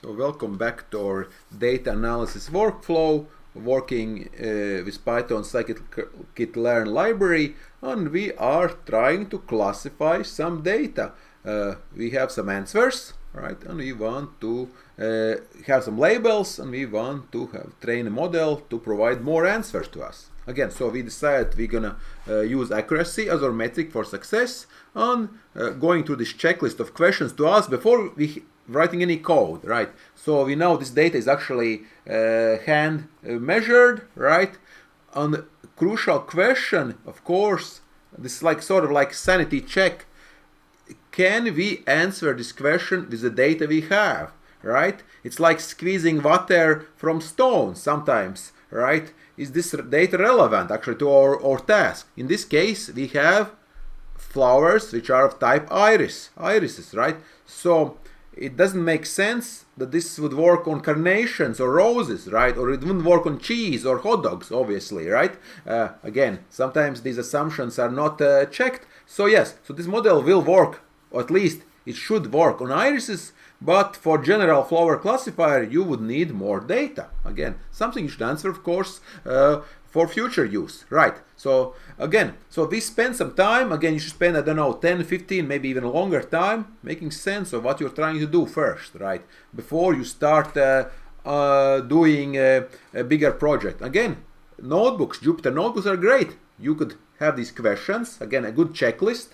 So welcome back to our data analysis workflow, working with Python scikit-learn library, and we are trying to classify some data. We have some answers, right, and we want to have some labels, and we want to train a model to provide more answers to us. Again, so we decided we're gonna use accuracy as our metric for success, and going through this checklist of questions to ask before we writing any code, right? So we know this data is actually hand measured, right? And the crucial question, of course, this is like sort of like sanity check. Can we answer this question with the data we have, right? It's like squeezing water from stones sometimes, right? Is this data relevant actually to our task? In this case, we have flowers which are of type irises, right? So it doesn't make sense that this would work on carnations or roses, right? Or it wouldn't work on cheese or hot dogs, obviously, right? Again, sometimes these assumptions are not checked. So yes, so this model will work, or at least it should work on irises, but for general flower classifier, you would need more data. Again, something you should answer, of course, for future use, right? So again, so we spend some time, again, you should spend, I don't know, 10, 15, maybe even longer time making sense of what you're trying to do first, right? Before you start doing a bigger project. Again, notebooks, Jupyter notebooks are great. You could have these questions, again, a good checklist.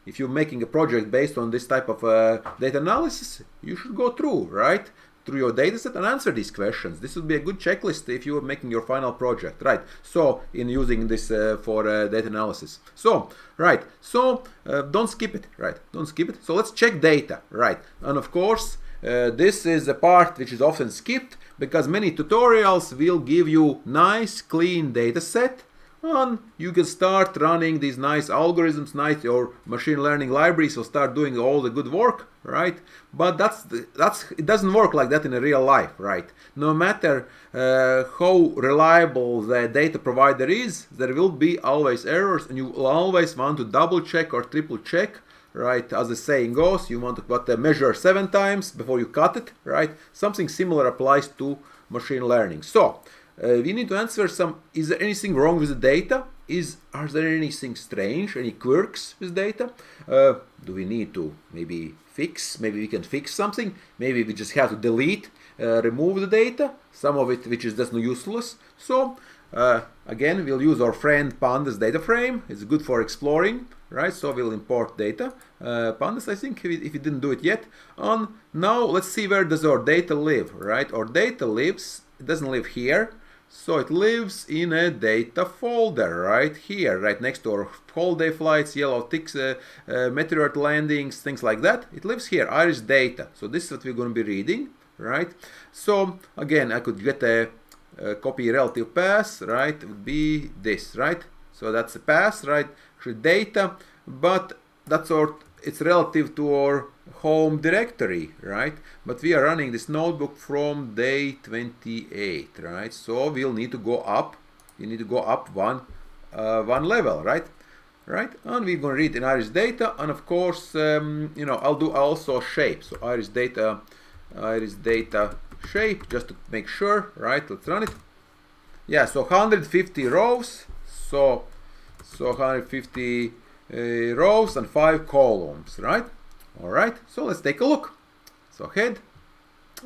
If you're making a project based on this type of data analysis, you should go through, right? Through your dataset and answer these questions. This would be a good checklist if you are making your final project, right? So in using this for data analysis. So, right, so don't skip it, right? Don't skip it. So let's check data, right? And of course, this is a part which is often skipped because many tutorials will give you nice, clean data set, and you can start running these nice algorithms, nice your machine learning libraries will start doing all the good work, right? But it doesn't work like that in a real life, right? No matter how reliable the data provider is, there will be always errors, and you will always want to double check or triple check, right? As the saying goes, you want to measure 7 times before you cut it, right? Something similar applies to machine learning. So we need to answer some, is there anything wrong with the data? Are there anything strange, any quirks with data? Do we need to maybe we can fix something? Maybe we just have to delete, remove the data, some of it which is just useless. So again, we'll use our friend Pandas data frame. It's good for exploring, right? So we'll import data. Pandas, I think, if we didn't do it yet. And now let's see, where does our data live, right? Our data lives, it doesn't live here. So it lives in a data folder right here, right next to our holiday flights, yellow ticks, meteor landings, things like that. It lives here, iris data. So this is what we're going to be reading, right? So again, I could get a copy relative path, right? It would be this, right? So that's a path, right? Actually data, but that's it's relative to our home directory, right? But we are running this notebook from day 28, right? So we'll need to go up. You need to go up one level, right? Right? And we're going to read in iris data, and of course, I'll do also shape. So iris data shape, just to make sure, right? Let's run it. Yeah, so 150 rows. So 150 rows and 5 columns, right? All right, so let's take a look. So head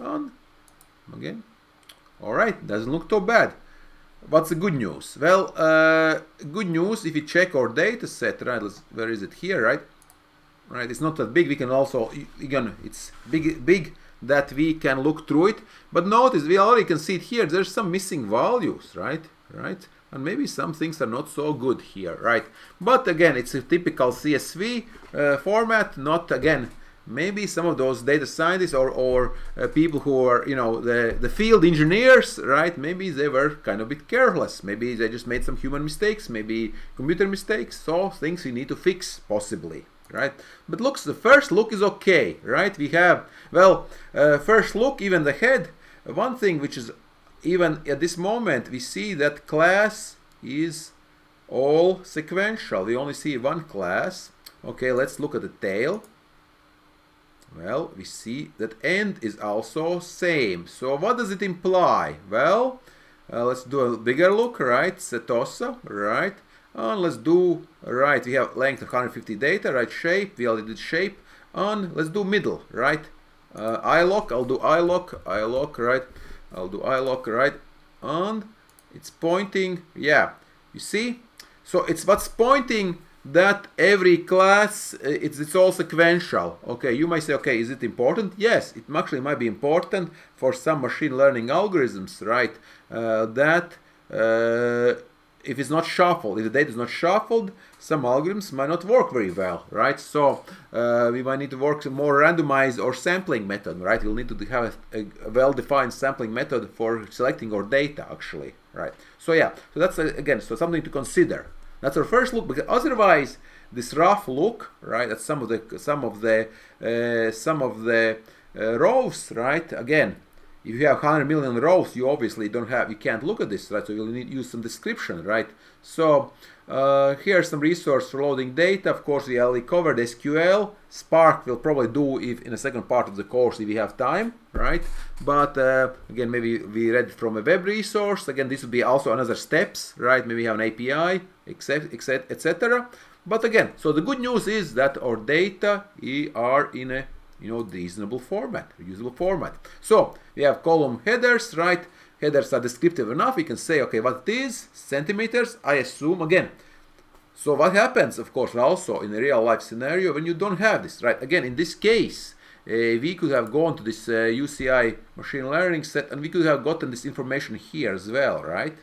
on again. All right, doesn't look too bad. What's the good news? Well, good news, if you check our data set, right? Where is it here, right? Right, it's not that big. We can also, again, it's big that we can look through it. But notice, we already can see it here. There's some missing values, right? Right? And maybe some things are not so good here, right? But again, it's a typical CSV format, not, again, maybe some of those data scientists or people who are, the field engineers, right? Maybe they were kind of a bit careless. Maybe they just made some human mistakes, maybe computer mistakes. So things we need to fix, possibly, right? But the first look is okay, right? We have, well, first look, even the head, one thing which is, even at this moment, we see that class is all sequential. We only see one class. Okay, let's look at the tail. Well, we see that end is also same. So what does it imply? Well, let's do a bigger look, right? Setosa, right? And let's do, right, we have length of 150 data, right? Shape, we already did shape. And let's do middle, right? iLock, I'll do iLock, right? I'll do iLock, right? And it's pointing, yeah, you see? So it's what's pointing that every class, it's all sequential. Okay, you might say, okay, is it important? Yes, it actually might be important for some machine learning algorithms, right? If it's not shuffled, if the data is not shuffled, some algorithms might not work very well, right? So we might need to work some more randomized or sampling method, right? We'll need to have a well-defined sampling method for selecting our data, actually, right? So yeah, so that's again, so something to consider. That's our first look, because otherwise this rough look, right? That's some of the rows, right? Again, if you have 100 million rows, you obviously you can't look at this, right? So you'll need to use some description, right? So here's some resource for loading data. Of course, we already covered SQL. Spark will probably do if in the second part of the course if we have time, right? But again, maybe we read from a web resource. Again, this would be also another steps, right? Maybe have an API, etc. But again, so the good news is that our data are in a reasonable format, usable format. So we have column headers, right? Headers are descriptive enough. We can say, okay, what it is, centimeters, I assume, again. So what happens, of course, also in a real life scenario when you don't have this, right? Again, in this case, we could have gone to this UCI machine learning set and we could have gotten this information here as well, right?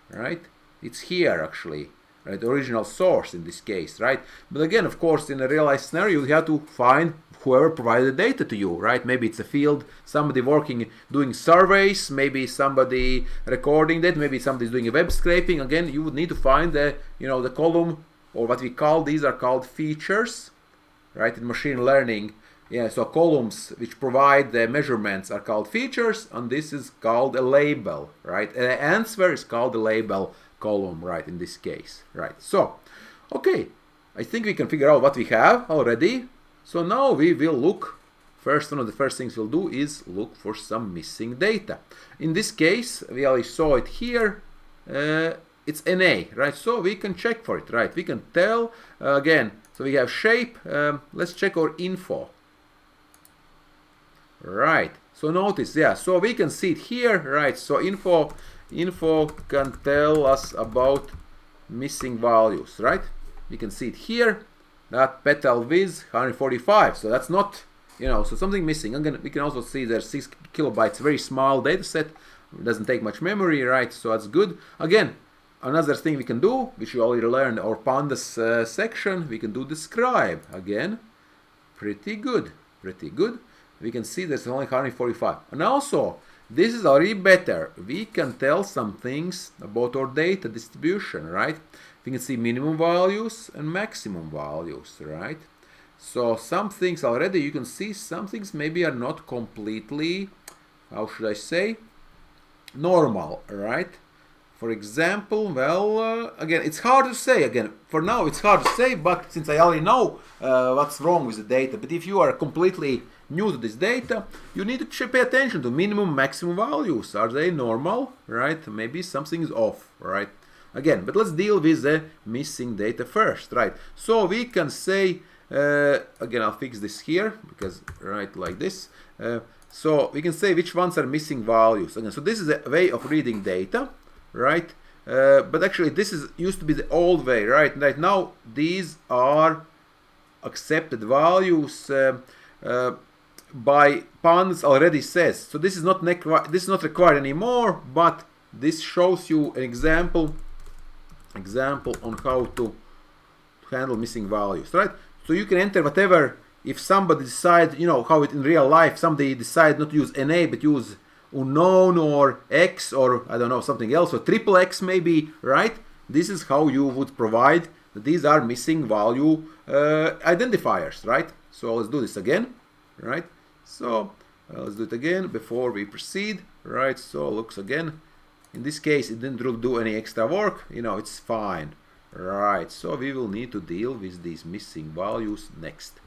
Right? It's here actually, right? The original source in this case, right? But again, of course, in a real life scenario, you have to find whoever provided the data to you, right? Maybe it's a field, somebody doing surveys, maybe somebody recording that, maybe somebody's doing a web scraping. Again, you would need to find the column, or what we call, these are called features, right? In machine learning, yeah, so columns which provide the measurements are called features, and this is called a label, right? An answer is called a label column, right, in this case, right? So, okay, I think we can figure out what we have already. So now we will look, one of the first things we'll do is look for some missing data. In this case, we already saw it here, it's NA, right? So we can check for it, right? We can tell, again, so we have shape, let's check our info. Right, so notice, yeah, so we can see it here, right? So info can tell us about missing values, right? We can see it here. That petal width 145, so that's not, so something missing. Again, we can also see there's 6 kilobytes, very small data set, it doesn't take much memory, right? So that's good. Again, another thing we can do, which you already learned, our Pandas section, we can do describe. Again, pretty good. We can see there's only 145. And also, this is already better. We can tell some things about our data distribution, right? We can see minimum values and maximum values, right? So some things already you can see, some things maybe are not completely, how should I say, normal, right? For example, well, again, it's hard to say. Again, for now it's hard to say, but since I already know what's wrong with the data, but if you are completely new to this data, you need to pay attention to minimum, maximum values. Are they normal, right? Maybe something is off, right? Again, but let's deal with the missing data first, right? So we can say, again, I'll fix this here, because, right, like this. So we can say which ones are missing values. Again, so this is a way of reading data, right? But actually, this used to be the old way, right? Right now, these are accepted values by Pandas already says. So this is not required anymore, but this shows you an example on how to handle missing values, right? So you can enter whatever. If somebody decides, how it in real life, somebody decide not to use NA but use unknown or X or I don't know, something else, or triple X maybe, right? This is how you would provide that these are missing value identifiers, right? So let's do this again, right? So let's do it again before we proceed, right? So looks again. In this case, it didn't do any extra work, it's fine. Right, so we will need to deal with these missing values next.